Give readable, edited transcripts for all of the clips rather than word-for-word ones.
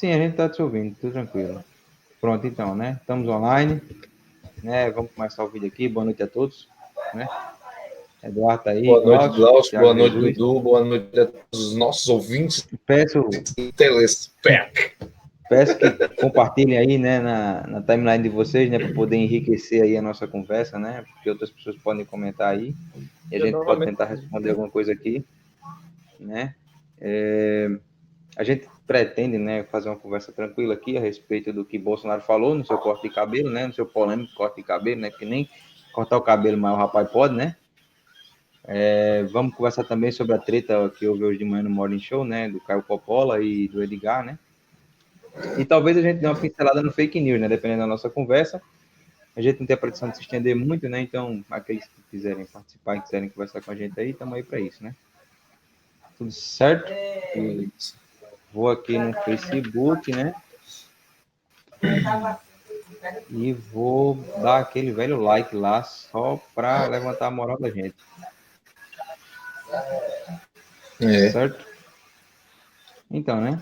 Sim, a gente está te ouvindo, tudo tranquilo. Pronto, então, né? Estamos online, né? Vamos começar o vídeo aqui. Boa noite a todos, né? Eduardo tá aí, Boa noite, Glaucio, Glaucio. Thiago Boa noite, Jesus. Dudu. Boa noite a todos os nossos ouvintes Peço, e telespec. peço que compartilhem aí, né, na timeline de vocês, né, para poder enriquecer aí a nossa conversa, né? Porque outras pessoas podem comentar aí e a Eu gente pode normalmente. tentar responder alguma coisa aqui, né? A gente pretende, né, fazer uma conversa tranquila aqui a respeito do que Bolsonaro falou no seu corte de cabelo, né, no seu polêmico corte de cabelo, né, que nem cortar o cabelo, mas o rapaz pode, né? Vamos conversar também sobre a treta que houve hoje de manhã no Morning Show, né, do Caio Coppola e do Edgar, né? E talvez a gente dê uma pincelada no fake news, né, dependendo da nossa conversa. A gente não tem a pretensão de se estender muito, né? Então, aqueles que quiserem participar e quiserem conversar com a gente aí, estamos aí para isso, né? Tudo certo? Vou aqui no Facebook, né? E vou dar aquele velho like lá só para levantar a moral da gente. Certo? Então, né?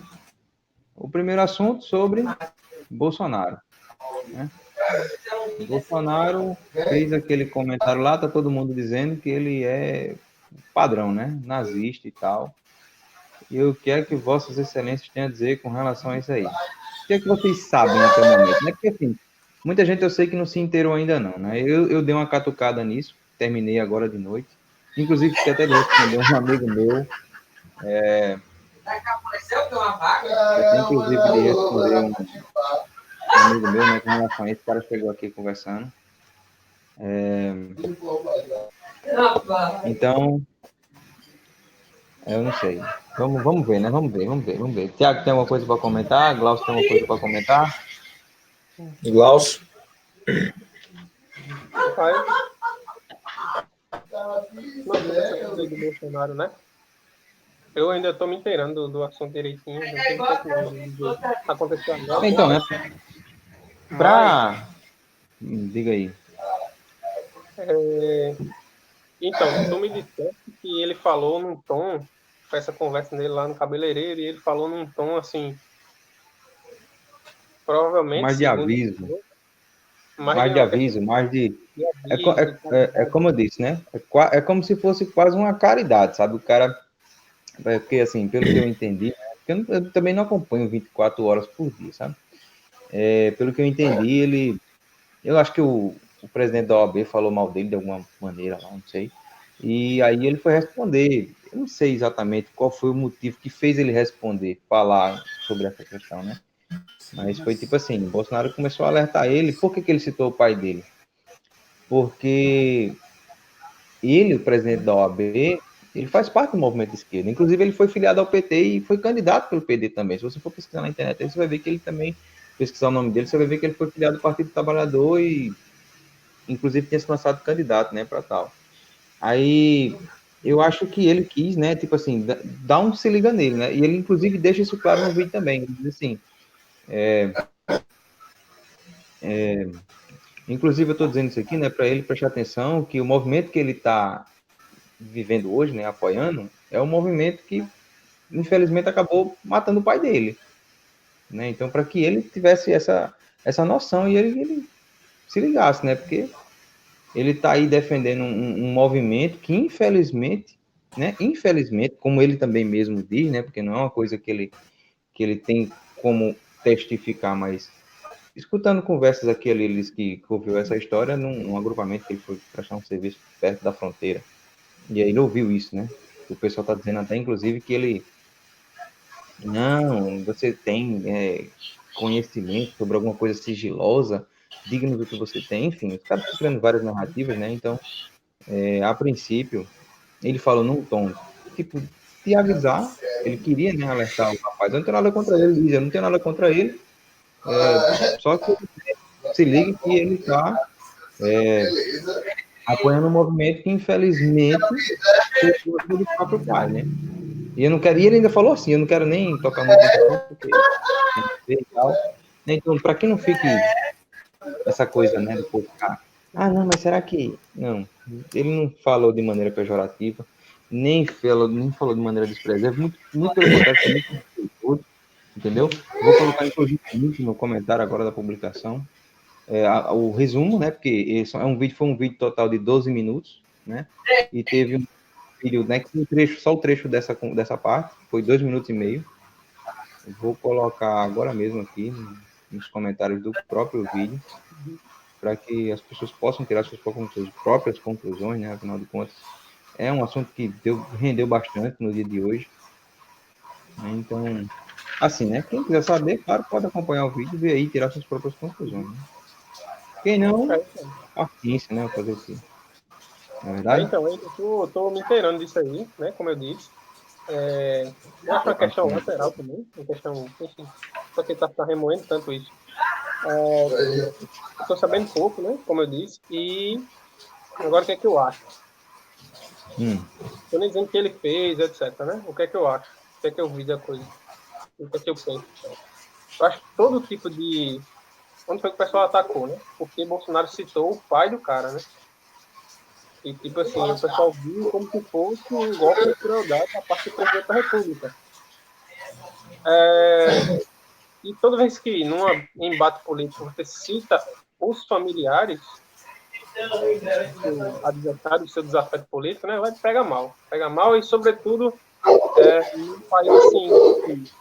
O primeiro assunto sobre Bolsonaro, né? Bolsonaro fez aquele comentário lá, tá todo mundo dizendo que ele é padrão, né? Nazista e tal. E o que é que Vossas Excelências têm a dizer com relação a isso aí? O que é que vocês sabem até o momento? Né? Porque, assim, muita gente eu sei que não se inteirou ainda não, né? Eu dei uma catucada nisso, terminei agora de noite. Inclusive, fiquei até de responder um amigo meu. Eu tenho, inclusive, de responder um amigo meu, né, com relação a esse cara chegou aqui conversando. Então, eu não sei. Vamos ver, né? Vamos ver. Tiago tem alguma coisa para comentar? Glaucio tem alguma coisa para comentar? Glaucio. Rapaz, não, do Bolsonaro, né? Eu ainda estou me inteirando do assunto direitinho. Não tem tempo aconteceu agora. Então, né? Mas, Diga aí. então, tu me disseste que ele falou num tom, com essa conversa dele lá no cabeleireiro, e ele falou num tom assim, provavelmente, Mais de segundo ele aviso. falou, Mais de aviso, mais de. de aviso, É como eu disse, né? É como se fosse quase uma caridade, sabe? O cara. Porque, assim, pelo que eu entendi, né? Porque eu também não acompanho 24 horas por dia, sabe? Pelo que eu entendi, ele. Eu acho que o presidente da OAB falou mal dele de alguma maneira lá, não sei. E aí ele foi responder. Eu não sei exatamente qual foi o motivo que fez ele responder, falar sobre essa questão, né? Mas foi tipo assim, Bolsonaro começou a alertar ele. Por que ele citou o pai dele? Porque ele, o presidente da OAB, ele faz parte do movimento de esquerda. Inclusive, ele foi filiado ao PT e foi candidato pelo PD também. Se você for pesquisar na internet, aí você vai ver que ele também, pesquisar o nome dele, você vai ver que ele foi filiado ao Partido do Trabalhador e, inclusive, tinha se lançado candidato, né, para tal. Aí, eu acho que ele quis, né, tipo assim, dar um se liga nele, né, e ele, inclusive, deixa isso claro no vídeo também. Ele diz assim, inclusive, eu estou dizendo isso aqui, né, para ele prestar atenção que o movimento que ele está vivendo hoje, né, apoiando, é um movimento que, infelizmente, acabou matando o pai dele, né? Então, para que ele tivesse essa noção e ele se ligasse, né? Porque ele está aí defendendo um movimento que, infelizmente, né? Infelizmente, como ele também mesmo diz, né? Porque não é uma coisa que ele tem como testificar, mas escutando conversas aqui, ele diz que ouviu essa história num agrupamento que ele foi prestar um serviço perto da fronteira. E aí ele ouviu isso, né? O pessoal está dizendo até, inclusive, que ele. Não, você tem conhecimento sobre alguma coisa sigilosa, digno do que você tem. Enfim, os caras ficam criando várias narrativas, né? Então, a princípio, ele falou num tom, tipo, de avisar. Ele queria, né, alertar o rapaz. Eu não tenho nada contra ele, Liz, eu não tenho nada contra ele. Só que se liga que ele está apoiando um movimento que, infelizmente, foi do próprio pai, né? E eu não quero, e ele ainda falou assim, eu não quero nem tocar muito nesse assunto, porque tem que ver e tal. Então, para que não fique essa coisa, né, do povo ficar, não, mas será que... Não, ele não falou de maneira pejorativa, nem falou de maneira desprezível, muito pelo contrário, foi muito respeitoso, entendeu? Vou colocar, inclusive, o link no comentário agora da publicação. O resumo, né? Porque foi um vídeo total de 12 minutos, né? E teve um vídeo, né? Só o trecho dessa parte, foi 2 minutos e meio. Eu vou colocar agora mesmo aqui nos comentários do próprio vídeo, para que as pessoas possam tirar suas próprias conclusões, né? Afinal de contas, é um assunto que rendeu bastante no dia de hoje. Então, assim, né? Quem quiser saber, claro, pode acompanhar o vídeo e ver aí, tirar suas próprias conclusões. Né? Quem não, paciência, né? Fazer o quê? Não é verdade? Então, eu tô me inteirando disso aí, né? Como eu disse. Eu acho uma questão lateral também, uma questão, enfim, só que tá remoendo tanto isso. Eu tô sabendo pouco, né? Como eu disse, e agora o que é que eu acho? Tô nem dizendo o que ele fez, etc, né? O que é que eu acho? O que é que eu vi da coisa? O que é que eu penso? Eu acho que todo tipo de... Onde foi que o pessoal atacou, né? Porque Bolsonaro citou o pai do cara, né? E, tipo assim, o pessoal viu como se fosse um golpe de crueldade da parte do presidente da República. E toda vez que, num embate político, você cita os familiares do adversário, do seu desafeto político, né? Vai pega mal. Pega mal e, sobretudo, num país assim, que,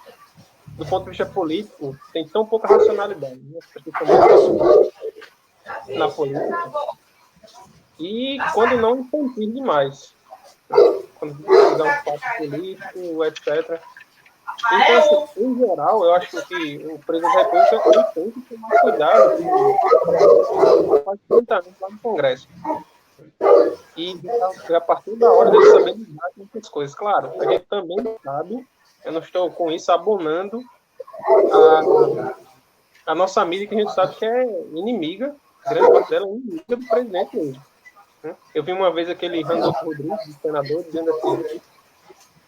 do ponto de vista político, tem tão pouca racionalidade. Né? As pessoas estão muito na política. E quando não infantil demais. Quando dá um fato político, etc. Então, assim, em geral, eu acho que o presidente da República ele tem que tomar cuidado com quase 30 anos lá no Congresso. E a partir da hora dele saber lidar com essas coisas. Claro, a gente também sabe, eu não estou com isso abonando a nossa mídia, que a gente sabe que é inimiga, grande parte dela é inimiga do presidente hoje. Eu vi uma vez aquele Randolfo Rodrigues, senador, dizendo assim: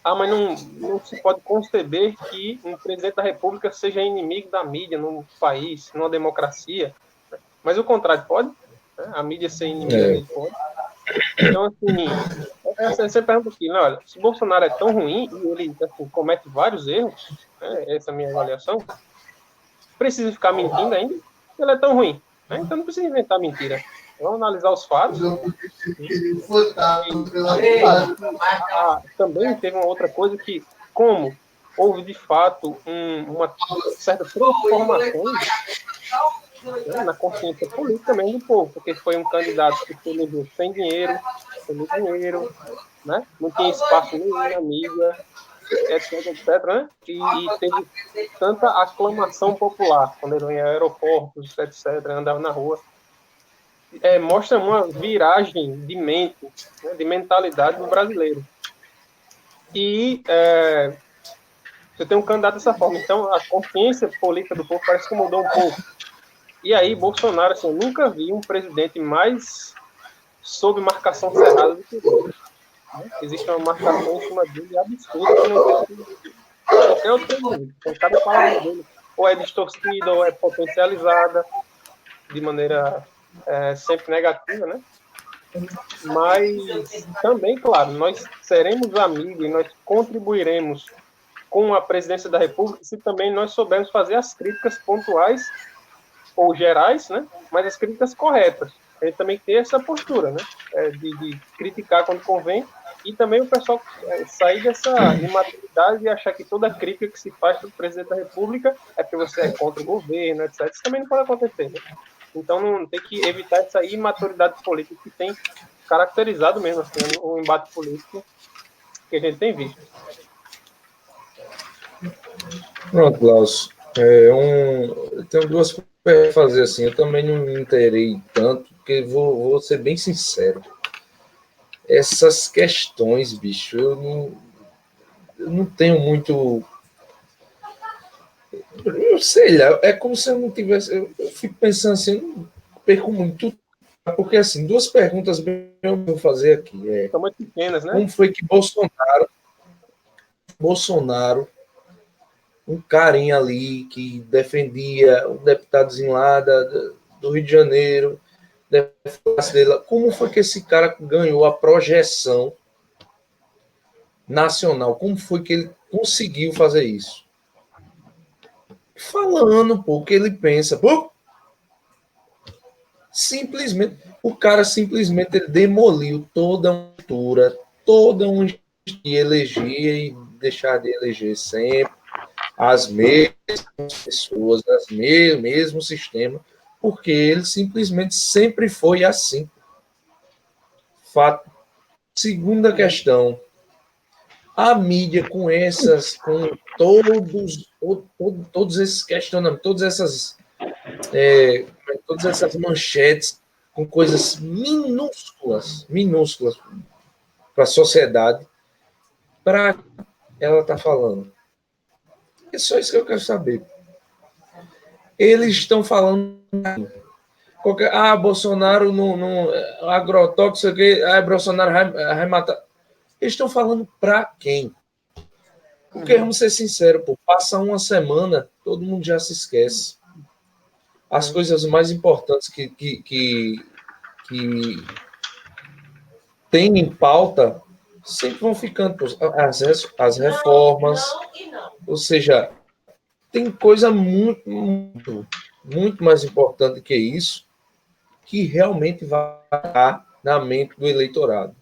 mas não se pode conceber que um presidente da República seja inimigo da mídia num país, numa democracia. Mas o contrário pode? Né? A mídia ser inimiga dele pode. Então, assim, você pergunta aqui, né, olha, se Bolsonaro é tão ruim e ele assim, comete vários erros, né, essa é a minha avaliação, precisa ficar mentindo ainda? Ele é tão ruim. Né? Então não precisa inventar mentira. Vamos analisar os fatos. Também teve uma outra coisa que, como houve de fato uma certa transformação, né, na consciência política também do povo, porque foi um candidato que se elegeu sem dinheiro, né? Não tinha espaço nenhum na mídia, etc, né? E teve tanta aclamação popular quando ele ia em aeroportos, etc, andava na rua. Mostra uma viragem de mente, né, de mentalidade do brasileiro. E você tem um candidato dessa forma. Então, a consciência política do povo parece que mudou um pouco. E aí, Bolsonaro, assim, eu nunca vi um presidente mais sob marcação cerrada do que ele. Né? Existe uma marcação em cima dele absurda que não tem qualquer outro mundo. Então, cada palavra dele ou é distorcida ou é potencializada de maneira sempre negativa, né? Mas também, claro, nós seremos amigos e nós contribuiremos com a presidência da República se também nós soubermos fazer as críticas pontuais ou gerais, né? Mas as críticas corretas. A gente também tem essa postura, né? De criticar quando convém e também o pessoal sair dessa imaturidade e achar que toda crítica que se faz para o presidente da República é porque você é contra o governo, etc. Isso também não pode acontecer, né? Então não tem que evitar essa imaturidade política que tem caracterizado mesmo assim, o embate político que a gente tem visto. Pronto, Glaucio. Eu tenho duas coisas para fazer assim. Eu também não me inteirei tanto, porque vou ser bem sincero. Essas questões, bicho, eu não tenho muito. Eu sei lá, é como se eu não tivesse. Eu fico pensando assim, eu não perco muito. Porque, assim, duas perguntas bem eu vou fazer aqui. São muito pequenas, né? Como foi que Bolsonaro, um carinha ali que defendia um deputadozinho lá do Rio de Janeiro, como foi que esse cara ganhou a projeção nacional? Como foi que ele conseguiu fazer isso? falando, pô, o que ele pensa. Pô, simplesmente, o cara simplesmente ele demoliu toda uma cultura, toda uma de eleger e deixar de eleger sempre as mesmas pessoas, mesmo sistema, porque ele simplesmente sempre foi assim. Fato. Segunda questão, a mídia com todos esses questionamentos, todas essas manchetes com coisas minúsculas para a sociedade, para ela tá falando. É só isso que eu quero saber. Eles estão falando Bolsonaro não agrotóxico, Bolsonaro vai matar. Eles estão falando para quem? Porque, vamos ser sinceros, pô, passa uma semana, todo mundo já se esquece. As coisas mais importantes que tem em pauta sempre vão ficando. Pô, as reformas, ou seja, tem coisa muito mais importante que isso que realmente vai estar na mente do eleitorado.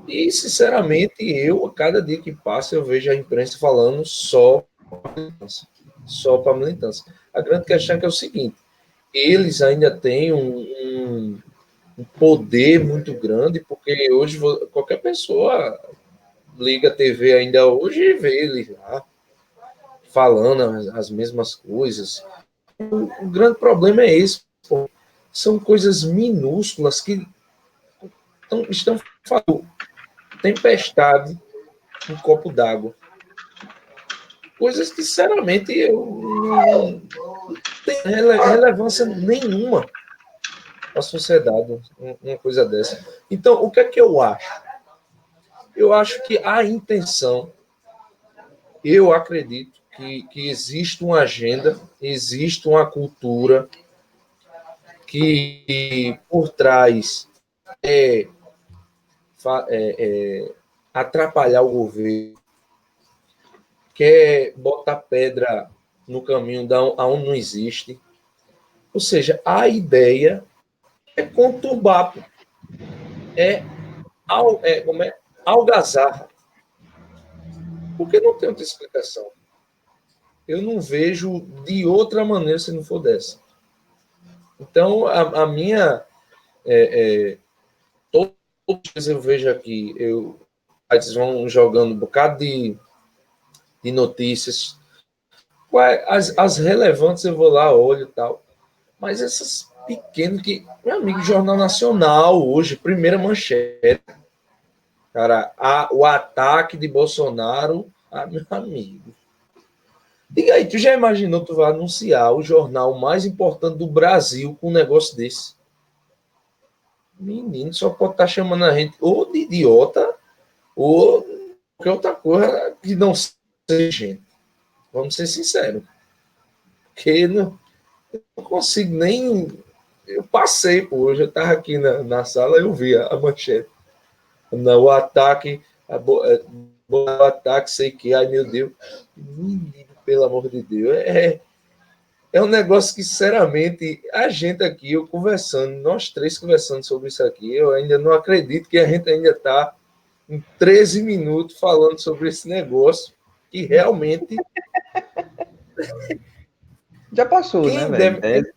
E, sinceramente, a cada dia que passa, eu vejo a imprensa falando só para militância. A grande questão é que é o seguinte, eles ainda têm um poder muito grande, porque hoje qualquer pessoa liga a TV ainda hoje e vê eles lá falando as mesmas coisas. O grande problema é esse, pô. São coisas minúsculas que estão falando tempestade um copo d'água. Coisas que, sinceramente, eu não tenho relevância nenhuma para a sociedade, uma coisa dessa. Então, o que é que eu acho? Eu acho que a intenção, eu acredito que existe uma agenda, existe uma cultura que por trás atrapalhar o governo, quer botar pedra no caminho aonde não existe. Ou seja, a ideia é conturbar, como é algazarra. Porque não tem outra explicação. Eu não vejo de outra maneira se não for dessa. Então, a minha... todos os dias eu vejo aqui, eles vão jogando um bocado de notícias. As relevantes eu vou lá, olho e tal. Mas essas pequenas que... Meu amigo, Jornal Nacional, hoje, primeira manchete. Cara, o ataque de Bolsonaro... meu amigo. Diga aí, tu já imaginou tu vai anunciar o jornal mais importante do Brasil com um negócio desse? Menino, só pode estar chamando a gente ou de idiota ou qualquer outra coisa que não seja gente. Vamos ser sinceros. Porque não consigo nem... Eu passei, pô, hoje eu estava aqui na sala, eu vi a manchete. O ataque, o ataque, sei que, ai meu Deus. Menino, pelo amor de Deus, é um negócio que, sinceramente, a gente aqui, nós três conversando sobre isso aqui, eu ainda não acredito que a gente ainda está em 13 minutos falando sobre esse negócio, que realmente... Já passou, né, velho?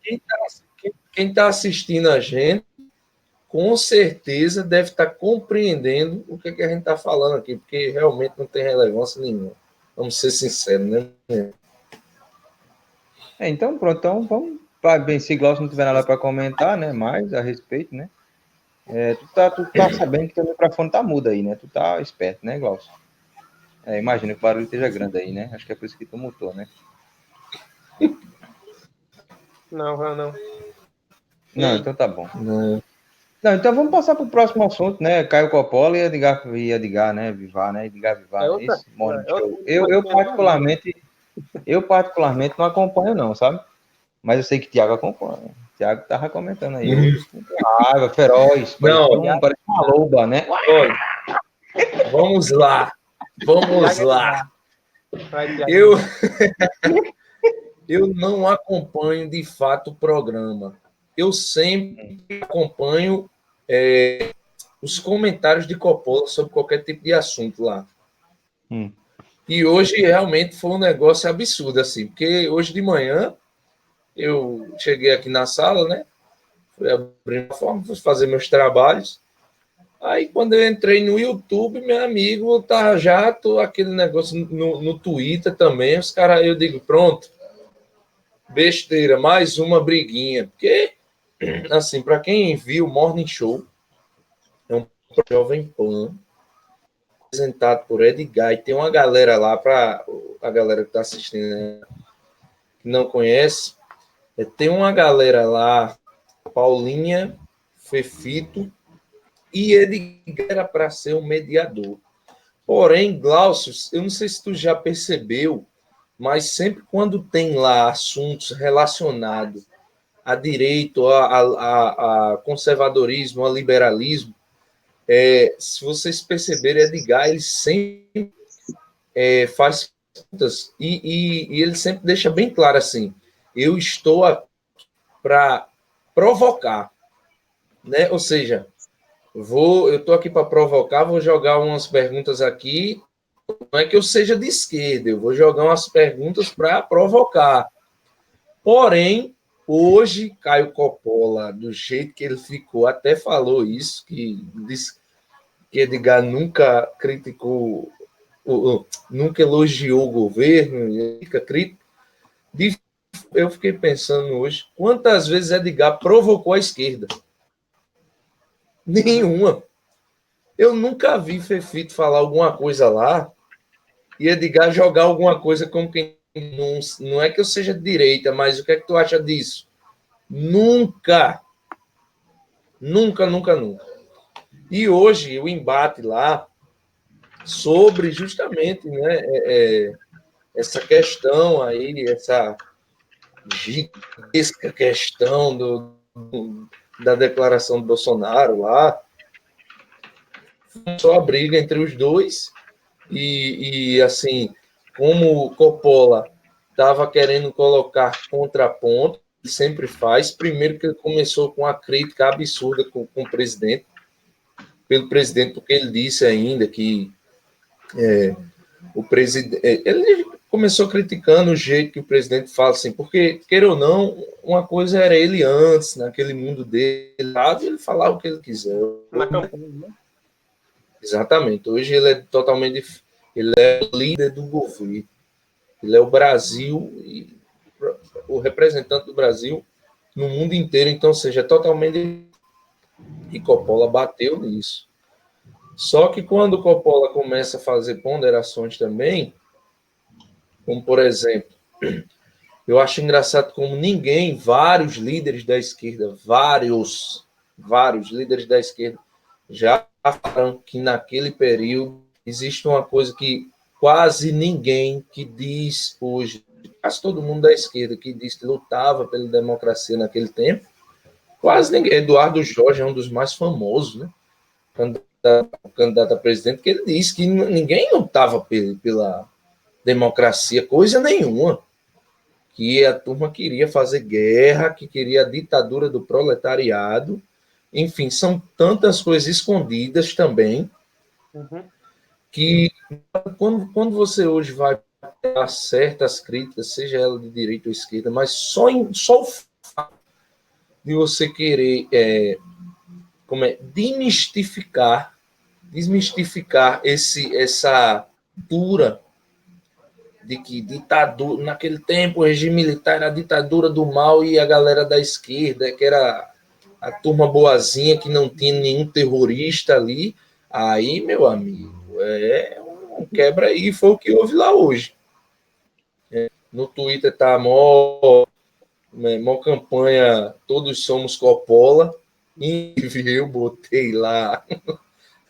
Quem está assistindo a gente, com certeza deve estar compreendendo o que a gente está falando aqui, porque realmente não tem relevância nenhuma. Vamos ser sinceros, né? Então, pronto, então vamos. Bem, se Glaucio não tiver nada para comentar, né, mais a respeito, né? Tu tá sabendo que teu microfone tá mudo aí, né? Tu tá esperto, né, Glaucio? Imagina que o barulho esteja grande aí, né? Acho que é por isso que tu mutou, né? Não. Não, então tá bom. Não, então vamos passar para o próximo assunto, né? Caio Coppola e Edgar, né? Vivar, né? Edgar Vivar, né? Esse Morning Show. Eu particularmente não acompanho, não, sabe? Mas eu sei que Thiago acompanha. Thiago tava comentando aí hoje. Raiva, feroz. Parece uma loba, né? Olha, vamos lá. Eu, eu não acompanho de fato o programa. Eu sempre acompanho os comentários de Coppola sobre qualquer tipo de assunto lá. E hoje realmente foi um negócio absurdo, assim, porque hoje de manhã eu cheguei aqui na sala, né? Fui abrir a forma, fui fazer meus trabalhos. Aí, quando eu entrei no YouTube, meu amigo, tá já aquele negócio no Twitter também. Os caras, eu digo, pronto, besteira, mais uma briguinha. Porque, assim, para quem viu o Morning Show, é um Jovem Pan, apresentado por Edgar, e tem uma galera lá, para a galera que está assistindo, né, que não conhece, tem uma galera lá, Paulinha, Fefito, e Edgar era para ser um mediador. Porém, Glaucio, eu não sei se tu já percebeu, mas sempre quando tem lá assuntos relacionados a direito, a conservadorismo, a liberalismo, se vocês perceberem, Edgar, ele sempre faz perguntas e ele sempre deixa bem claro assim, eu estou aqui para provocar, né? Ou seja, eu estou aqui para provocar, vou jogar umas perguntas aqui. Não é que eu seja de esquerda, eu vou jogar umas perguntas para provocar. Porém, hoje, Caio Coppola, do jeito que ele ficou, até falou isso, que disse que Edgar nunca criticou, nunca elogiou o governo, fica crítico. Eu fiquei pensando hoje, quantas vezes Edgar provocou a esquerda? Nenhuma. Eu nunca vi Fefito falar alguma coisa lá e Edgar jogar alguma coisa como quem não é que eu seja de direita, mas o que é que tu acha disso? Nunca. Nunca, nunca, nunca. E hoje o embate lá sobre justamente, né, essa questão aí, essa gigantesca questão da declaração do Bolsonaro lá, só a briga entre os dois e assim, como o Coppola estava querendo colocar contraponto, ele sempre faz. Primeiro que ele começou com a crítica absurda com o presidente, pelo presidente, porque ele disse ainda que o presidente... Ele começou criticando o jeito que o presidente fala, assim, porque, queira ou não, uma coisa era ele antes, naquele mundo dele, ele falava o que ele quiser. Na campanha, né? Exatamente. Hoje ele é totalmente... Ele é o líder do governo. Ele é o Brasil, o representante do Brasil no mundo inteiro. Então, ou seja, é totalmente... E Coppola bateu nisso. Só que quando Coppola começa a fazer ponderações também, como por exemplo, eu acho engraçado como vários líderes da esquerda, vários líderes da esquerda já falaram que naquele período existe uma coisa que quase ninguém que diz hoje, quase todo mundo da esquerda que diz que lutava pela democracia naquele tempo, quase ninguém. Eduardo Jorge é um dos mais famosos, né? Candidato a presidente, que ele disse que ninguém lutava pela democracia, coisa nenhuma. Que a turma queria fazer guerra, que queria a ditadura do proletariado. Enfim, são tantas coisas escondidas também, que quando você hoje vai a certas críticas, seja ela de direita ou esquerda, mas só o fato de você querer desmistificar essa cultura de que ditadura, naquele tempo o regime militar era a ditadura do mal e a galera da esquerda, que era a turma boazinha, que não tinha nenhum terrorista ali. Aí, meu amigo, um quebra aí, foi o que houve lá hoje. No Twitter tá mó campanha, todos somos Coppola, e eu botei lá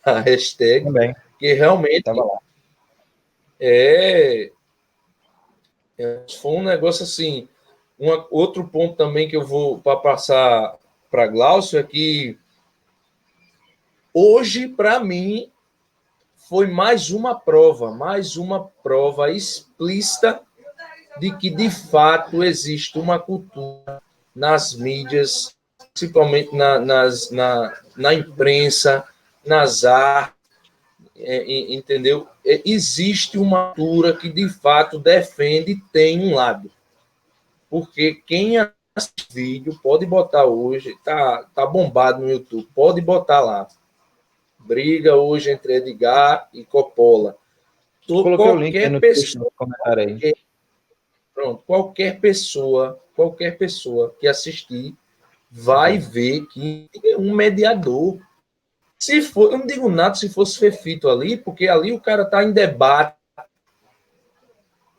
a hashtag, Também. que realmente Tava lá. Foi um negócio assim. Outro ponto também que eu vou para passar para Glaucio é que hoje, para mim, foi mais uma prova explícita de que, de fato, existe uma cultura nas mídias, principalmente na imprensa, nas artes, entendeu? Existe uma cultura que, de fato, defende e tem um lado. Porque quem assiste vídeo pode botar hoje, tá bombado no YouTube, pode botar lá. Briga hoje entre Edgar e Coppola. Coloquei o link aí no texto, no comentário aí. Pronto, qualquer pessoa que assistir vai ver que é um mediador. Se for, eu não digo nada se fosse Fefito ali, porque ali o cara está em debate,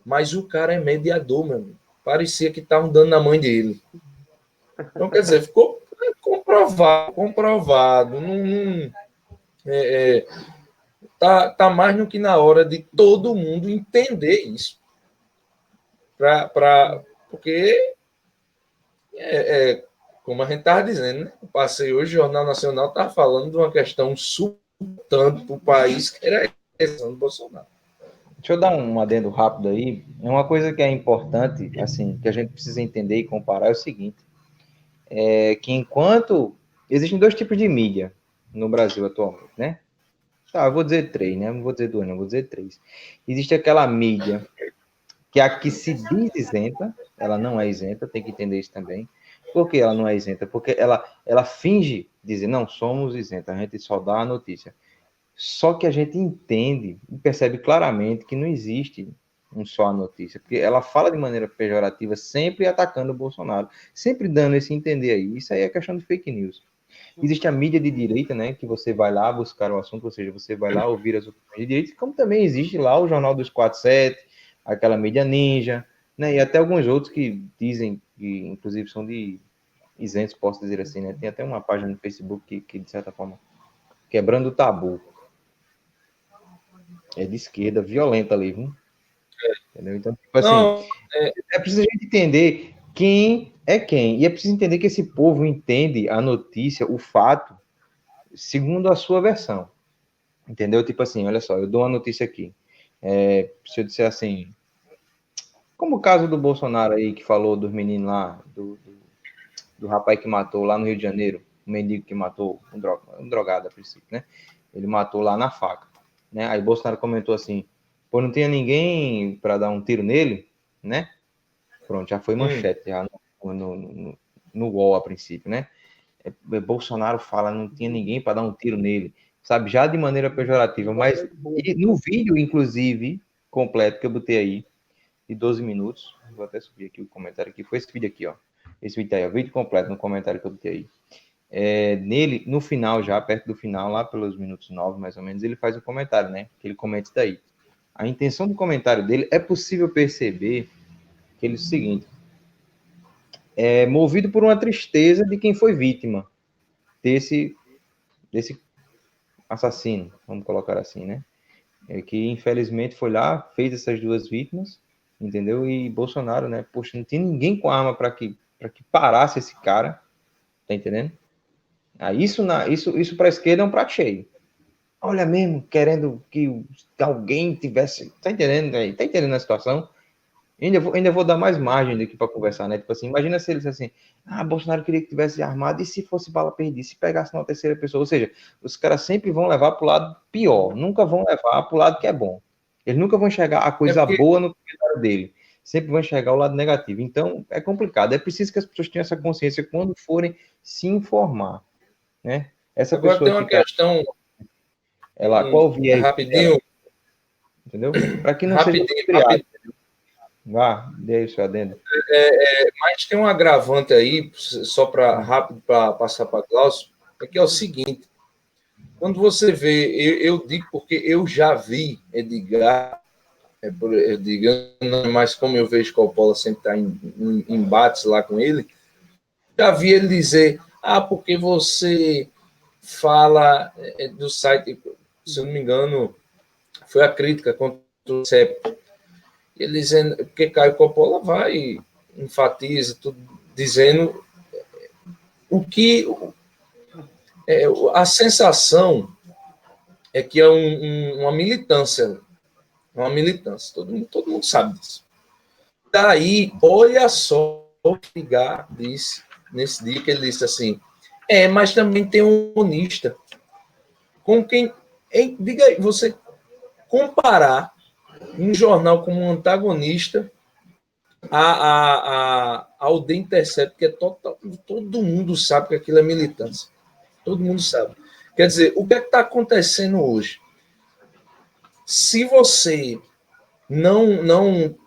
mas o cara é mediador, meu amigo. Parecia que estavam dando na mãe dele. Então, quer dizer, ficou comprovado. Tá mais do que na hora de todo mundo entender isso. Porque, como a gente estava dizendo, né? Eu passei hoje, o Jornal Nacional estava falando de uma questão tanto para o país, que era a eleição do Bolsonaro. Deixa eu dar um adendo rápido aí. Uma coisa que é importante, assim, que a gente precisa entender e comparar é o seguinte: que enquanto existem dois tipos de mídia no Brasil atualmente, né? Tá, eu vou dizer três, né? Não vou dizer duas, não, vou dizer três. Existe aquela mídia que é a que se diz isenta, ela não é isenta, tem que entender isso também. Por que ela não é isenta? Porque ela finge dizer, não, somos isentos, a gente só dá a notícia. Só que a gente entende e percebe claramente que não existe um só a notícia, porque ela fala de maneira pejorativa, sempre atacando o Bolsonaro, sempre dando esse entender aí. Isso aí é questão de fake news. Existe a mídia de direita, né, que você vai lá buscar o assunto, ou seja, você vai lá ouvir as opiniões de direita, como também existe lá o Jornal dos 47, aquela mídia ninja, né, e até alguns outros que dizem que, inclusive, são de isentos, posso dizer assim, né, tem até uma página no Facebook que de certa forma, quebrando o tabu. É de esquerda, violenta ali, viu? Entendeu? Então, tipo assim, é preciso a gente entender quem é quem. E é preciso entender que esse povo entende a notícia, o fato, segundo a sua versão. Entendeu? Tipo assim, olha só, eu dou uma notícia aqui. Se eu disser assim, como o caso do Bolsonaro aí, que falou dos meninos lá, do rapaz que matou lá no Rio de Janeiro, um mendigo que matou, um drogado a princípio, né? Ele matou lá na faca, né? Aí Bolsonaro comentou assim, pô, não tinha ninguém para dar um tiro nele, né? Pronto, já foi manchete, já no UOL a princípio, né? Bolsonaro fala, não tinha ninguém para dar um tiro nele, sabe? Já de maneira pejorativa, mas no vídeo, inclusive, completo que eu botei aí, de 12 minutos, vou até subir aqui o comentário aqui, foi esse vídeo aqui, ó. Esse vídeo aí, o vídeo completo no comentário que eu botei aí. Nele, no final, já perto do final, lá pelos minutos 9, mais ou menos, ele faz um comentário, né? Que ele comenta isso daí. A intenção do comentário dele é possível perceber que ele é o seguinte: movido por uma tristeza de quem foi vítima desse assassino, vamos colocar assim, né? Que infelizmente foi lá, fez essas duas vítimas, entendeu? E Bolsonaro, né? Poxa, não tinha ninguém com arma para que parasse esse cara, tá entendendo? Isso para a esquerda é um prato cheio. Olha mesmo, querendo que alguém tivesse. Tá entendendo aí? Tá entendendo a situação? Ainda vou dar mais margem aqui para conversar, né? Tipo assim, imagina se ele disse assim: Bolsonaro queria que tivesse armado, e se fosse bala perdida, se pegasse uma terceira pessoa? Ou seja, os caras sempre vão levar para o lado pior, nunca vão levar para o lado que é bom. Eles nunca vão enxergar a coisa boa no comentário dele, sempre vão enxergar o lado negativo. Então, é complicado. É preciso que as pessoas tenham essa consciência quando forem se informar, né? Essa Agora pessoa tem uma que tá, questão. qual viés Rapidinho. dela, entendeu? Para que não seja Rapidinho. Vá, dê aí o seu adendo. Mas tem um agravante aí, só para rápido para passar para Glaucio, que é o seguinte: quando você vê, eu digo porque eu já vi Edgar, mas como eu vejo que o Coppola sempre está em embates lá com ele, já vi ele dizer: porque você fala do site, se eu não me engano, foi a crítica contra o CEP. Ele dizendo, porque Caio Coppola vai, enfatiza, tudo, dizendo o que a sensação é que é uma militância. Uma militância. Todo mundo sabe disso. Daí, olha só o que Edgar disse nesse dia que ele disse assim, mas também tem um comunista. Com quem... diga aí, você comparar um jornal como um antagonista ao The Intercept, que é total, todo mundo sabe que aquilo é militância. Todo mundo sabe. Quer dizer, o que é que está acontecendo hoje? Se você não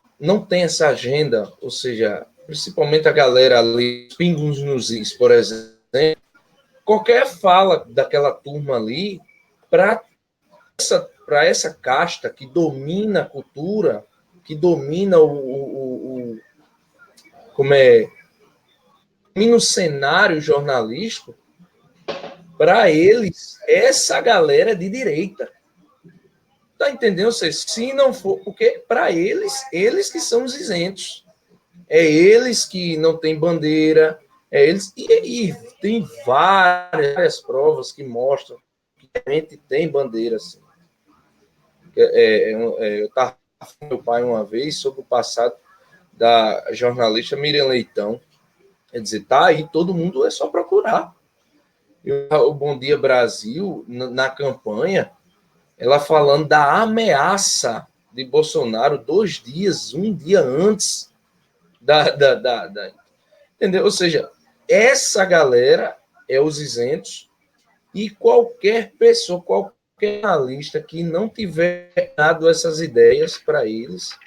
tem essa agenda, ou seja, principalmente a galera ali, pingos nos is, por exemplo, qualquer fala daquela turma ali, para essa casta que domina a cultura, que domina domina o cenário jornalístico, para eles, essa galera é de direita. Tá entendendo? Se não for, porque para eles que são os isentos. É eles que não têm bandeira, é eles. E tem várias provas que mostram que a gente tem bandeira, assim. Eu estava com meu pai uma vez sobre o passado da jornalista Miriam Leitão. Quer dizer, tá aí, todo mundo é só procurar. O Bom Dia Brasil, na campanha, ela falando da ameaça de Bolsonaro 2 dias, um dia antes entendeu? Ou seja, essa galera é os isentos e qualquer pessoa, qualquer analista que não tiver dado essas ideias para eles,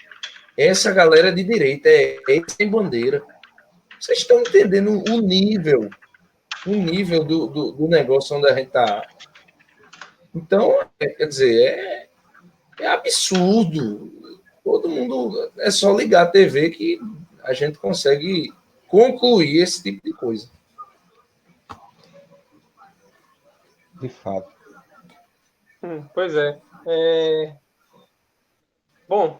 essa galera é de direita, eles têm bandeira. Vocês estão entendendo o nível do negócio onde a gente está. Então, quer dizer, é absurdo. Todo mundo, é só ligar a TV que a gente consegue concluir esse tipo de coisa. De fato. Pois é. Bom,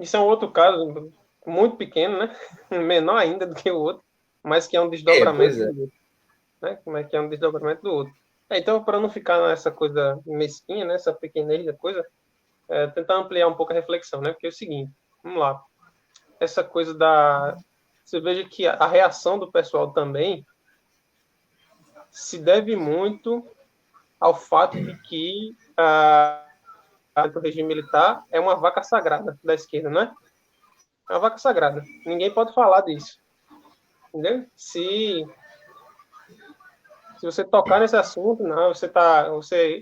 isso é um outro caso muito pequeno, né? Menor ainda do que o outro, mas que é um desdobramento do outro. Né? Como é que é um desdobramento do outro. Então, para não ficar nessa coisa mesquinha, nessa pequenez da coisa, tentar ampliar um pouco a reflexão, né? Porque é o seguinte, vamos lá. Essa coisa você veja que a reação do pessoal também se deve muito ao fato de que o regime militar é uma vaca sagrada da esquerda, não é? É uma vaca sagrada. Ninguém pode falar disso. Entendeu? Se você tocar nesse assunto, não, você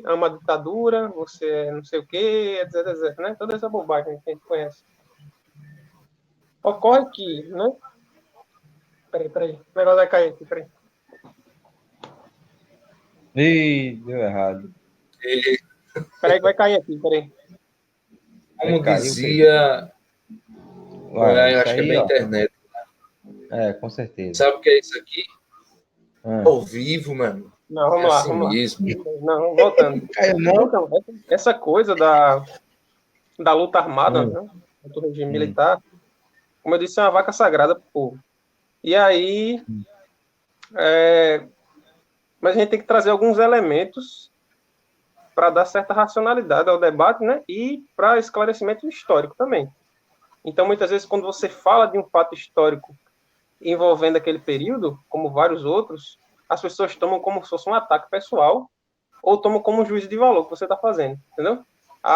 ama a ditadura, você não sei o quê, etc, etc, né? Toda essa bobagem que a gente conhece. Ocorre que, né? Peraí. O negócio vai cair aqui, peraí. Ih, deu errado. Peraí que vai cair aqui, peraí. Como dizia... Ué, acho que é bem internet. Com certeza. Sabe o que é isso aqui? Ao vivo, mano. Não, vamos lá, assim vamos mesmo. lá. Não, voltando. Então, essa coisa da luta armada, né, do regime militar, como eu disse, é uma vaca sagrada pro povo. E aí, mas a gente tem que trazer alguns elementos para dar certa racionalidade ao debate, né, e para esclarecimento histórico também. Então, muitas vezes, quando você fala de um fato histórico envolvendo aquele período, como vários outros, as pessoas tomam como se fosse um ataque pessoal ou tomam como um juízo de valor que você está fazendo, entendeu?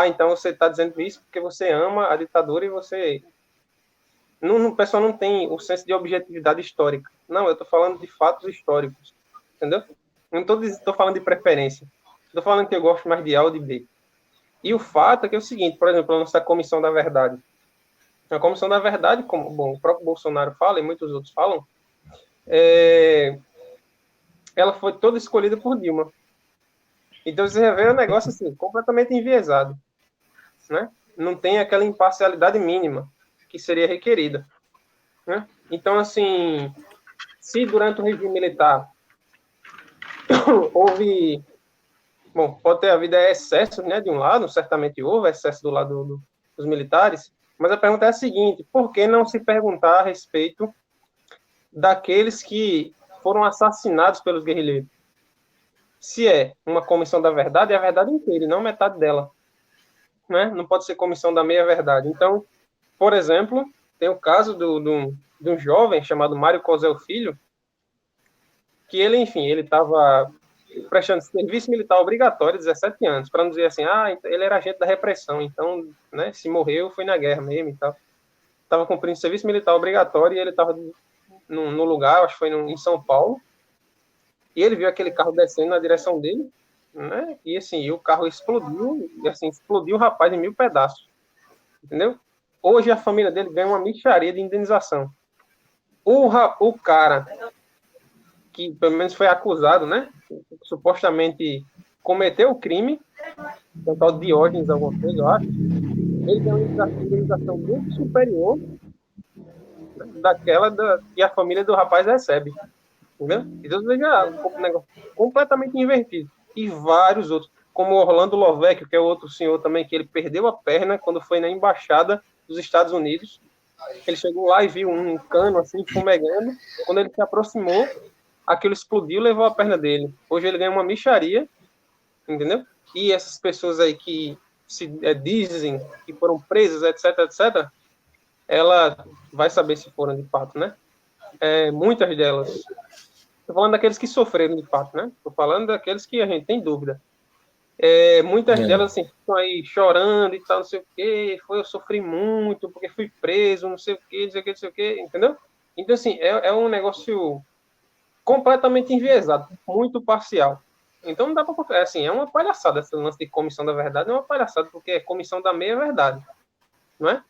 Então você está dizendo isso porque você ama a ditadura e você... O pessoal não tem o senso de objetividade histórica. Não, eu estou falando de fatos históricos, entendeu? Não estou falando de preferência. Estou falando que eu gosto mais de A ou de B. E o fato é que é o seguinte, por exemplo, a nossa Comissão da Verdade. A Comissão da Verdade, como o próprio Bolsonaro fala e muitos outros falam, ela foi toda escolhida por Dilma. Então você vê o negócio assim, completamente enviesado, né? Não tem aquela imparcialidade mínima que seria requerida, né? Então, assim, se durante o regime militar houve... Bom, pode ter havido excesso, né, de um lado, certamente houve excesso do lado dos militares, mas a pergunta é a seguinte, por que não se perguntar a respeito daqueles que foram assassinados pelos guerrilheiros? se é uma comissão da verdade, é a verdade inteira, e não metade dela. Né? Não pode ser comissão da meia-verdade. Então, por exemplo, tem o caso de um jovem chamado Mário Cosel Filho, que ele, enfim, ele estava prestando serviço militar obrigatório, 17 anos, para não dizer assim, ele era agente da repressão, então, né, se morreu, foi na guerra mesmo e tal. Estava cumprindo serviço militar obrigatório e ele estava no lugar, acho que foi em São Paulo, e ele viu aquele carro descendo na direção dele, né, e assim, o carro explodiu, e assim, explodiu o rapaz em 1000 pedaços, entendeu? Hoje a família dele ganha uma mixaria de indenização. O cara que pelo menos foi acusado, né, supostamente cometeu o crime, o tal Diógenes, alguma coisa, eu acho, ele tem uma indenização muito superior, né, daquela que a família do rapaz recebe. Entendeu? Então veja um negócio completamente invertido. E vários outros, como o Orlando Lovecchio, que é outro senhor também, que ele perdeu a perna quando foi na embaixada dos Estados Unidos. Ele chegou lá e viu um cano assim, fumegando. Quando ele se aproximou, aquilo explodiu e levou a perna dele. Hoje ele ganha uma mixaria, entendeu? E essas pessoas aí que se dizem que foram presas, etc, etc, ela vai saber se foram de fato, né? Muitas delas. Estou falando daqueles que sofreram de fato, né? Estou falando daqueles que a gente tem dúvida. Muitas delas assim, estão aí chorando e tal, não sei o quê. Eu sofri muito porque fui preso, não sei o quê, não sei o quê, não sei o quê, entendeu? Então, assim, é um negócio completamente enviesado, muito parcial. Então, não dá para... assim, é uma palhaçada esse lance de comissão da verdade, é uma palhaçada, porque é comissão da meia-verdade, não é?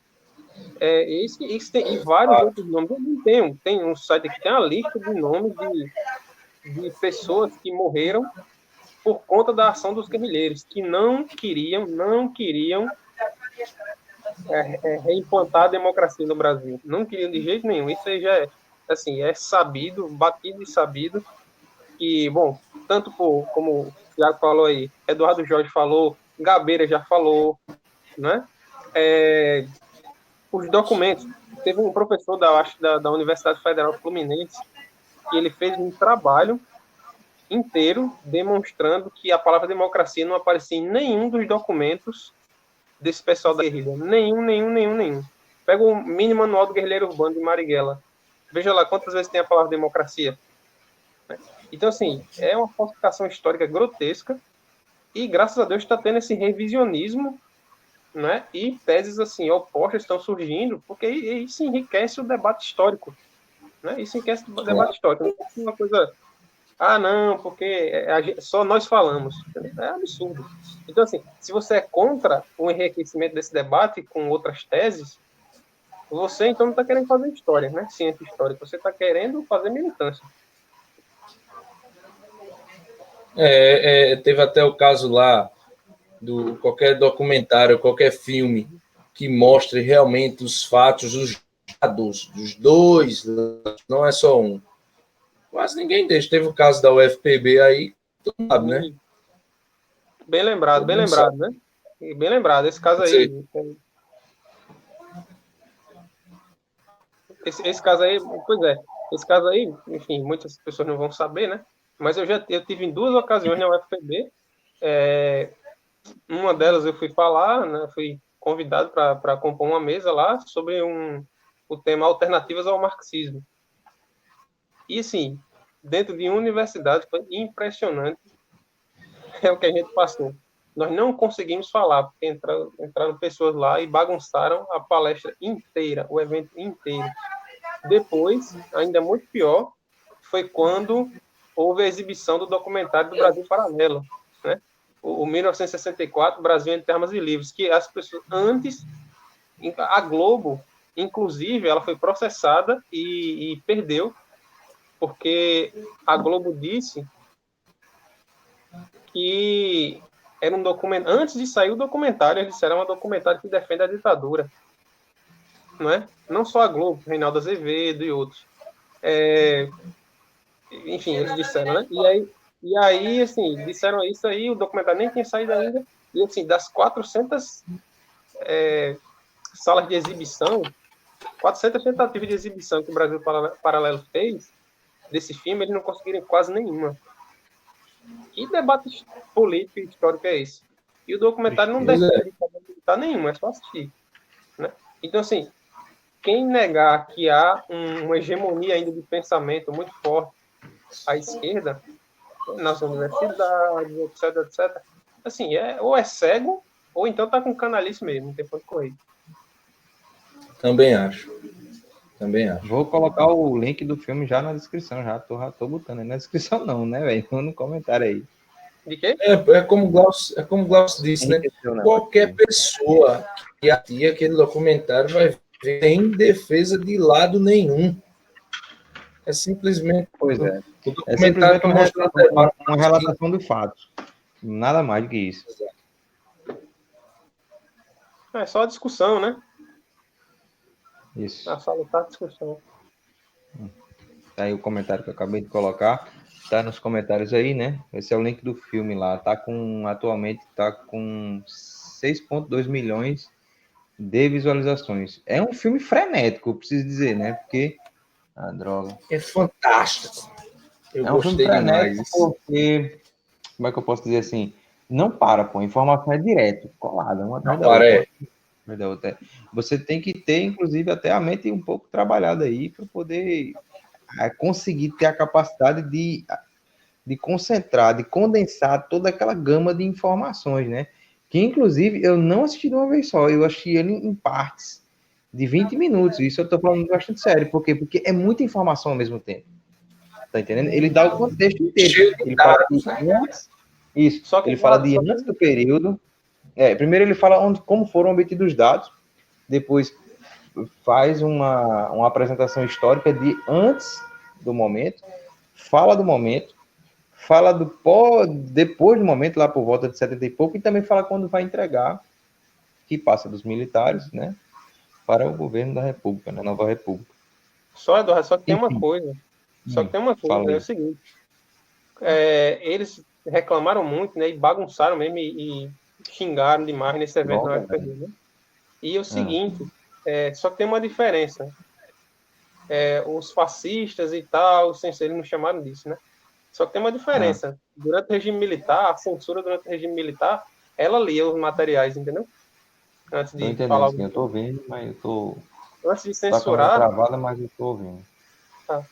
Isso tem, e vários outros nomes. Tem um site aqui, tem uma lista de nomes de pessoas que morreram por conta da ação dos guerrilheiros, que não queriam reimplantar a democracia no Brasil. Não queriam de jeito nenhum. Isso aí já assim, é sabido, batido e sabido, que, bom, tanto como o Thiago falou aí, Eduardo Jorge falou, Gabeira já falou, né? Os documentos. Teve um professor da Universidade Federal Fluminense que ele fez um trabalho inteiro demonstrando que a palavra democracia não aparecia em nenhum dos documentos desse pessoal da guerrilha. Nenhum. Pega o mini manual do guerrilheiro urbano de Marighella. Veja lá quantas vezes tem a palavra democracia. Então, assim, é uma falsificação histórica grotesca e, graças a Deus, está tendo esse revisionismo, né? E teses assim opostas estão surgindo, porque isso enriquece o debate histórico, né? Isso enriquece o debate histórico. Não é uma coisa, não, porque só nós falamos. É absurdo. Então, assim, se você é contra o enriquecimento desse debate com outras teses, você então não está querendo fazer história, né? Ciência histórica. Você está querendo fazer militância. Teve até o caso lá do qualquer documentário, qualquer filme que mostre realmente os fatos dos dois, não é só um. Quase ninguém deixa. Teve o caso da UFPB aí, todo mundo sabe, né? Bem lembrado, né? Bem lembrado. Esse caso aí. Esse caso aí, pois é. Esse caso aí, enfim, muitas pessoas não vão saber, né? Mas eu tive em 2 ocasiões na UFPB. Uma delas eu fui falar, né? Fui convidado para compor uma mesa lá sobre o tema alternativas ao marxismo. E assim, dentro de uma universidade foi impressionante o que a gente passou. Nós não conseguimos falar, porque entraram pessoas lá e bagunçaram a palestra inteira, o evento inteiro. Depois, ainda muito pior, foi quando houve a exibição do documentário do Brasil Paralelo, né? O 1964, Brasil entre Armas e Livros, que as pessoas antes, a Globo, inclusive, ela foi processada e perdeu, porque a Globo disse que era um documentário, antes de sair o documentário, eles disseram, é um documentário que defende a ditadura, não é? Não só a Globo, Reinaldo Azevedo e outros. Enfim, eles disseram, né? E aí, assim, disseram isso aí, o documentário nem tinha saído ainda, e assim, das 400 salas de exibição, 400 tentativas de exibição que o Brasil Paralelo fez desse filme, eles não conseguiram quase nenhuma. Que debate político e histórico é esse? E o documentário não Pois é. defende ditadura militar nenhuma, é só assistir. Né? Então, assim, quem negar que há uma hegemonia ainda de pensamento muito forte à esquerda, nas universidades, etc, etc, assim, ou é cego, ou então tá com canalice mesmo, não tem ponto correr. Também acho. Vou colocar o link do filme já na descrição, já tô botando aí na descrição não, né, velho? No comentário aí. De quê? É como o Glaucio disse, né? Qualquer pessoa que assistir aquele documentário vai ver sem defesa de lado nenhum. É simplesmente Pois é. o É documentário simplesmente está mostrando uma relatação de fatos. Nada mais do que isso. É só a discussão, né? Isso. A salutar discussão. Tá aí o comentário que eu acabei de colocar. Tá nos comentários aí, né? Esse é o link do filme lá. Atualmente tá com 6,2 milhões de visualizações. É um filme frenético, eu preciso dizer, né? Porque droga. É fantástico. Eu É um filme gostei demais. frenético porque, como é que eu posso dizer assim? Não para, pô. A informação é direto, colada, uma atrás da outra. Você tem que ter, inclusive, até a mente um pouco trabalhada aí para poder conseguir ter a capacidade de concentrar, de condensar toda aquela gama de informações, né? Que, inclusive, eu não assisti de uma vez só, eu assisti ele em partes de 20 minutos. Isso eu estou falando bastante sério. Por quê? Porque é muita informação ao mesmo tempo. Tá entendendo? Ele dá o contexto inteiro. Ele fala de antes, isso. Só que ele fala de antes do período. Primeiro ele fala como foram obtidos os dados, depois faz uma apresentação histórica de antes do momento, fala do momento, fala depois do momento, lá por volta de 70 e pouco, e também fala quando vai entregar, que passa dos militares, né, para o governo da República, na Nova República. Eduardo, só que tem uma coisa. É o seguinte. Eles reclamaram muito, né, e bagunçaram mesmo e xingaram demais nesse evento na UFPB, né? E o seguinte, só que tem uma diferença. Os fascistas e tal, eles não chamaram disso, né? Só que tem uma diferença. Durante o regime militar, a censura durante o regime militar, ela lia os materiais, entendeu? Antes de falar. Eu tô vendo, mas eu tô... Antes de censurar... Tá travada, mas eu tô ouvindo. Tá.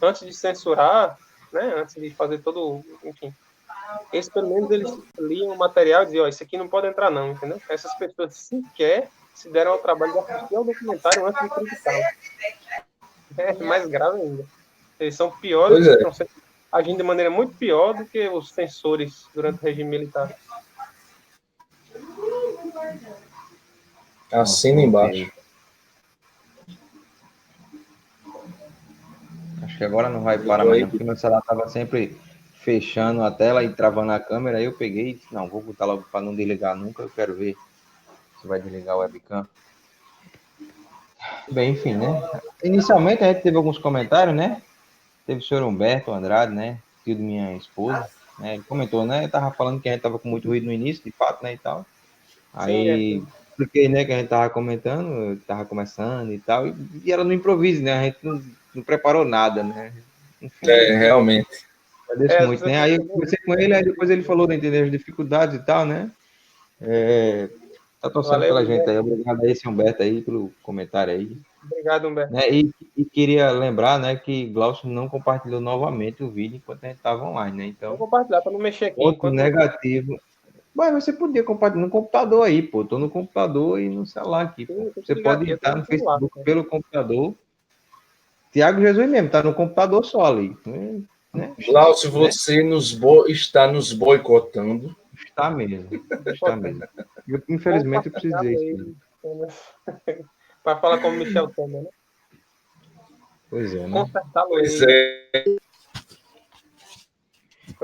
Antes de censurar, né? Antes de fazer todo... Enfim. Eles, pelo menos, eles liam o material e diziam, isso aqui não pode entrar não, entendeu? Essas pessoas sequer se deram ao trabalho de assistir ao documentário antes de criticar. É mais grave ainda. Eles são piores, estão agindo de maneira muito pior do que os censores durante o regime militar. Assina embaixo. Acho que agora não vai parar mais, porque meu celular estava sempre fechando a tela e travando a câmera. Aí eu peguei e disse, não, vou botar logo para não desligar nunca. Eu quero ver se vai desligar o webcam. Bem, enfim, né? Inicialmente a gente teve alguns comentários, né? Teve o senhor Humberto Andrade, né? Tio de minha esposa, né? Ele comentou, né? Tava falando que a gente tava com muito ruído no início, de fato, né? E tal. Aí, porque, né? Que a gente tava comentando, tava começando e tal. E ela no improviso, né? A gente não preparou nada, né? Enfim, realmente. Agradeço muito, né? Aí eu conversei com ele, aí depois ele falou de entender as dificuldades e tal, né? Tá torcendo pela gente aí. Obrigado aí, seu Humberto, aí, pelo comentário aí. Obrigado, Humberto. Né? E queria lembrar, né, que Glaucio não compartilhou novamente o vídeo enquanto a gente estava online, né? Então, vou compartilhar para não mexer aqui. Ponto negativo. Mas você podia compartilhar no computador aí, pô. Tô no computador e no celular aqui. Pô. Você pode estar no Facebook pelo computador. Tiago Jesus mesmo, tá no computador só ali. Né? Glaucio, você está nos boicotando. Está mesmo. Infelizmente, eu precisei disso. Para falar como Michel Temer, né? Pois é, né? Pois é.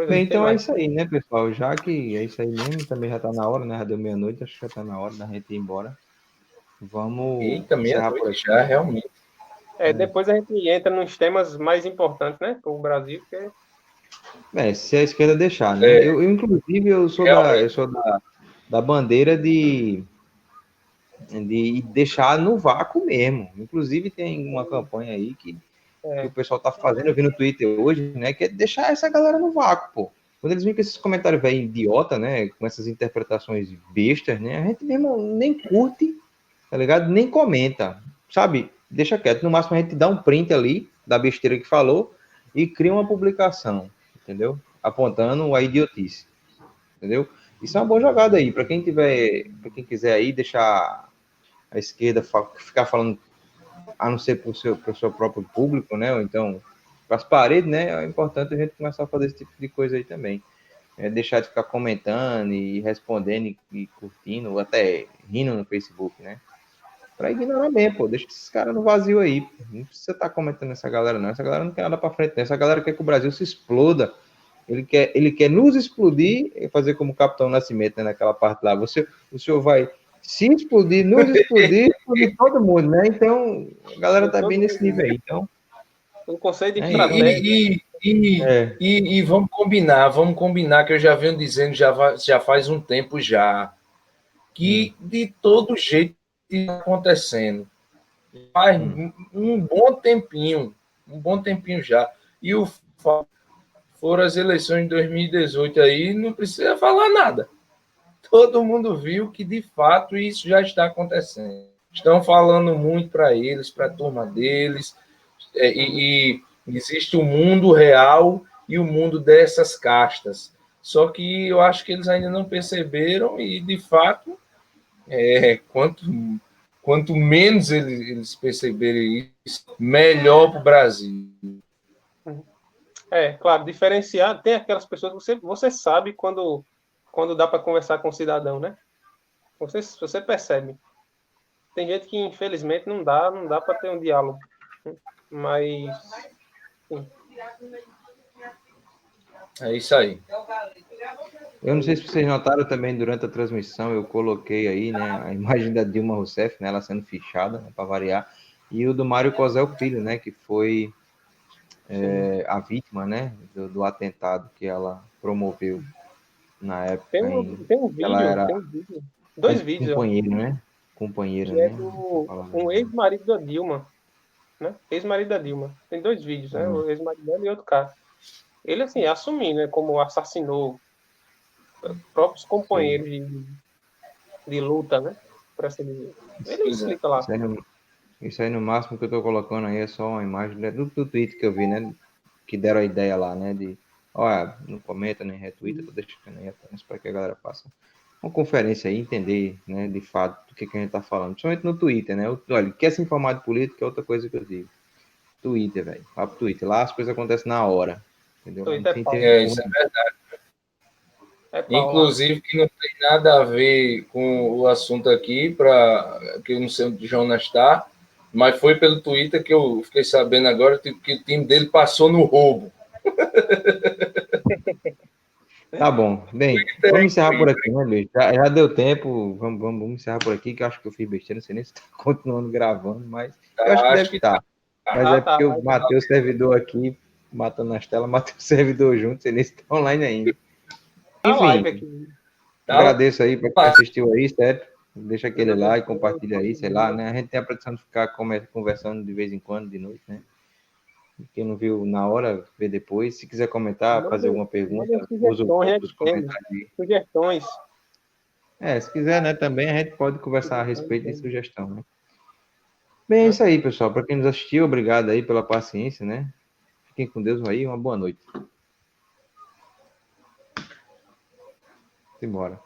Bem, então é isso aí, né, pessoal? Já que é isso aí mesmo, também já tá na hora, né? Já deu meia-noite, acho que já tá na hora da gente ir embora. Vamos. Eita, meia-noite já, realmente. Depois a gente entra nos temas mais importantes, né? Para o Brasil, porque... se a esquerda deixar, né? Eu, inclusive, eu sou da bandeira de deixar no vácuo mesmo. Inclusive, tem uma campanha aí que o pessoal tá fazendo, eu vi no Twitter hoje, né? Que é deixar essa galera no vácuo, pô. Quando eles vêm com esses comentários velho idiota, né? Com essas interpretações bestas, né? A gente mesmo nem curte, tá ligado? Nem comenta, sabe? Deixa quieto. No máximo a gente dá um print ali da besteira que falou e cria uma publicação, entendeu? Apontando a idiotice, entendeu? Isso é uma boa jogada aí. Para quem quiser aí deixar a esquerda ficar falando, a não ser para o seu próprio público, né? Ou então para as paredes, né? É importante a gente começar a fazer esse tipo de coisa aí também. Deixar de ficar comentando e respondendo e curtindo, ou até rindo no Facebook, né? Pra ignorar mesmo, pô. Deixa esses caras no vazio aí. Não precisa estar comentando essa galera, não. Essa galera não quer nada pra frente, não. Essa galera quer que o Brasil se exploda. Ele quer nos explodir e fazer como o Capitão Nascimento, né, naquela parte lá. O senhor vai se explodir, nos explodir, explodir todo mundo, né? Então, a galera tá bem nesse nível aí. Então, Um conceito de é, estratégia. E vamos combinar que eu já venho dizendo já faz um tempo já, que de todo jeito está acontecendo. Faz um bom tempinho já. E foram as eleições de 2018 aí, não precisa falar nada. Todo mundo viu que, de fato, isso já está acontecendo. Estão falando muito para eles, para a turma deles, e existe o mundo real e o mundo dessas castas. Só que eu acho que eles ainda não perceberam e, de fato, quanto menos eles perceberem isso, melhor para o Brasil. Claro, diferenciar, tem aquelas pessoas que você sabe quando dá para conversar com o cidadão, né? Você percebe. Tem gente que, infelizmente, não dá para ter um diálogo. Mas, sim. É isso aí. eu não sei se vocês notaram também durante a transmissão, eu coloquei aí, né, a imagem da Dilma Rousseff, né, ela sendo fichada, né, para variar, e o do Mário Cosel Filho, né, que foi a vítima, né, do atentado que ela promoveu na época. Tem um ela vídeo, era dois vídeos, ó, companheiro, né? Companheira, que é né? do um ex-marido da Dilma, né? Ex-marido da Dilma. Tem dois vídeos, né? O ex-marido dela e outro cara. Ele, assim, assumindo, né, como assassinou próprios companheiros de luta, né? Por assim dizer. Ele explica lá. Isso aí no máximo que eu tô colocando aí é só uma imagem do tweet que eu vi, né? Que deram a ideia lá, né? De, olha, não comenta nem retweeta, tô deixando aí apenas para que a galera faça uma conferência aí, entender, né, de fato, do que a gente tá falando. Principalmente no Twitter, né? Olha, quer se informar de política é outra coisa que eu digo. Twitter, velho. Vá pro Twitter. Lá as coisas acontecem na hora. Entendeu? Twitter Não é pau. tem Isso é verdade. É pau lá. Inclusive, que não tem nada a ver com o assunto aqui, que eu não sei onde o Jonas está, mas foi pelo Twitter que eu fiquei sabendo agora que o time dele passou no roubo. Tá bom. Bem, vamos encerrar por aqui, né, Luiz? Já deu tempo. Vamos encerrar por aqui, que eu acho que eu fiz besteira. Não sei nem se está continuando gravando, mas eu acho que deve estar. Mas é porque eu matei o servidor aqui, matando as telas, matei o servidor junto, sei nem se está online ainda. Enfim, agradeço aí para quem assistiu aí, certo? Deixa aquele like, compartilha aí, sei lá, né? A gente tem a tradição de ficar conversando de vez em quando, de noite, né? Quem não viu na hora, vê depois. Se quiser comentar, fazer alguma pergunta, usa os comentários aí. Sugestões. Se quiser, né, também a gente pode conversar a respeito de sugestão, né? Bem, é isso aí, pessoal. Para quem nos assistiu, obrigado aí pela paciência, né? Fiquem com Deus aí, uma boa noite. Simbora.